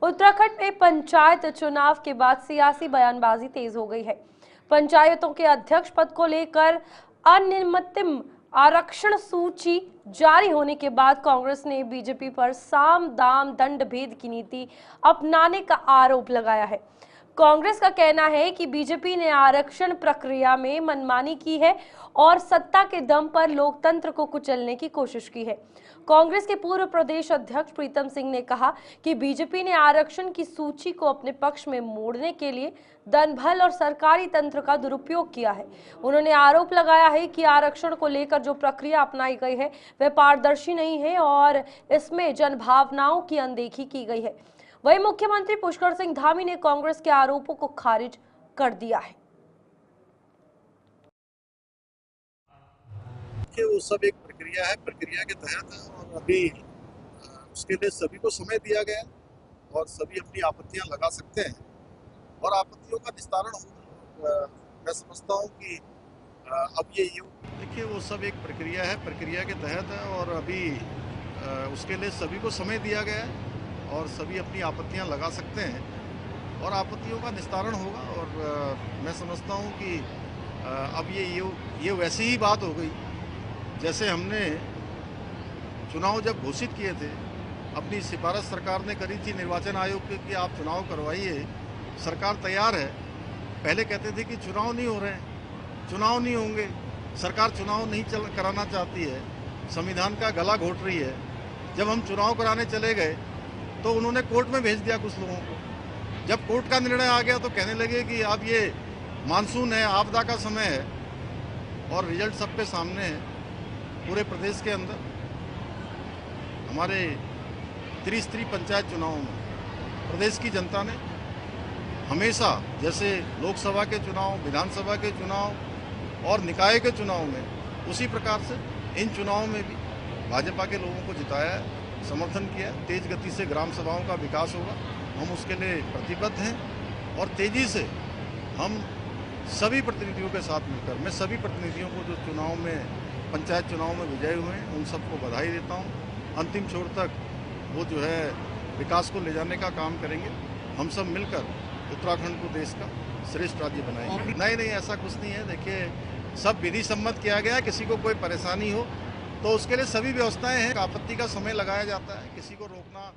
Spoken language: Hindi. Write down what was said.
उत्तराखंड में पंचायत चुनाव के बाद सियासी बयानबाजी तेज हो गई है। पंचायतों के अध्यक्ष पद को लेकर अनियमित आरक्षण सूची जारी होने के बाद कांग्रेस ने बीजेपी पर साम दाम दंड भेद की नीति अपनाने का आरोप लगाया है। कांग्रेस का कहना है कि बीजेपी ने आरक्षण प्रक्रिया में मनमानी की है और सत्ता के दम पर लोकतंत्र को कुचलने की कोशिश की है। कांग्रेस के पूर्व प्रदेश अध्यक्ष प्रीतम सिंह ने कहा कि बीजेपी ने आरक्षण की सूची को अपने पक्ष में मोड़ने के लिए दनभल और सरकारी तंत्र का दुरुपयोग किया है। उन्होंने आरोप लगाया है कि आरक्षण को लेकर जो प्रक्रिया अपनाई गई है वह पारदर्शी नहीं है और इसमें जनभावनाओं की अनदेखी की गई है। वहीं मुख्यमंत्री पुष्कर सिंह धामी ने कांग्रेस के आरोपों को खारिज कर दिया है। वो सब एक प्रक्रिया है, प्रक्रिया के तहत है और अभी उसके लिए सभी को समय दिया गया और सभी अपनी आपत्तियां लगा सकते हैं और आपत्तियों का निस्तारण होगा। मैं समझता हूं कि अब ये देखिए वो सब एक प्रक्रिया है, प्रक्रिया के तहत है और अभी उसके लिए सभी को समय दिया गया है और सभी अपनी आपत्तियां लगा सकते हैं और आपत्तियों का निस्तारण होगा। और मैं समझता हूं कि अब ये वैसी ही बात हो गई जैसे हमने चुनाव जब घोषित किए थे, अपनी सिफारिश सरकार ने करी थी निर्वाचन आयोग के कि आप चुनाव करवाइए, सरकार तैयार है। पहले कहते थे कि चुनाव नहीं हो रहे हैं, चुनाव नहीं होंगे, सरकार चुनाव नहीं कराना चाहती है, संविधान का गला घोट रही है। जब हम चुनाव कराने चले गए तो उन्होंने कोर्ट में भेज दिया कुछ लोगों को। जब कोर्ट का निर्णय आ गया तो कहने लगे कि अब ये मानसून है, आपदा का समय है और रिजल्ट सबके सामने है। पूरे प्रदेश के अंदर हमारे त्रिस्तरीय पंचायत चुनाव में प्रदेश की जनता ने हमेशा, जैसे लोकसभा के चुनाव, विधानसभा के चुनाव और निकाय के चुनाव में, उसी प्रकार से इन चुनावों में भी भाजपा के लोगों को जिताया है, समर्थन किया। तेज गति से ग्राम सभाओं का विकास होगा, हम उसके लिए प्रतिबद्ध हैं और तेजी से हम सभी प्रतिनिधियों के साथ मिलकर, मैं सभी प्रतिनिधियों को जो चुनाव में, पंचायत चुनाव में विजयी हुए हैं, उन सबको बधाई देता हूं। अंतिम छोर तक वो जो है विकास को ले जाने का काम करेंगे। हम सब मिलकर उत्तराखंड को देश का श्रेष्ठ राज्य बनाएंगे। नहीं, ऐसा कुछ नहीं है। देखिए, सब विधि सम्मत किया गया। किसी को कोई परेशानी हो तो उसके लिए सभी व्यवस्थाएं हैं। आपत्ति का समय लगाया जाता है, किसी को रोकना